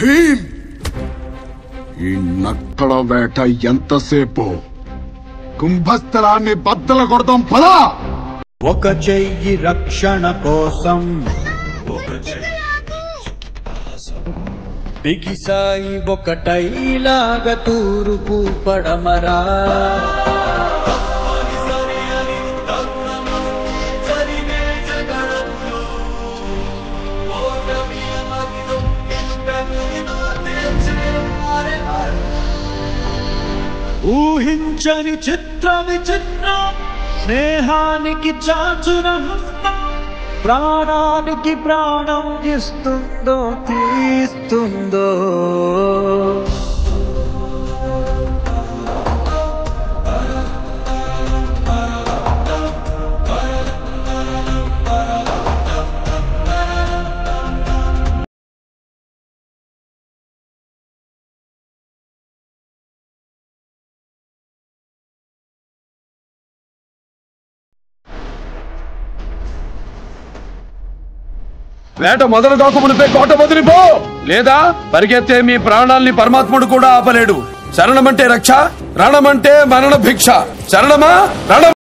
భీమ్ ఈ నక్కల వేట ఎంతసేపు కుంభస్థలాన్ని బద్దల కొడతాం పదా ఒక చెయ్యి రక్షణ కోసం బిగిసాయి ఒకటైలాగా తూర్పు పడమరా ఊహించని చిత్ర విచిత్రం స్నేహానికి చాచున ప్రాణానికి ప్రాణం ఇస్తుందో తీస్తుందో వేట మొదలు కాకమునిపై కోట వదిలిపో లేదా పరిగెత్తే మీ ప్రాణాల్ని పరమాత్ముడు కూడా ఆపలేడు. శరణమంటే రక్ష, రణమంటే మరణ భిక్ష. శరణమా రణం.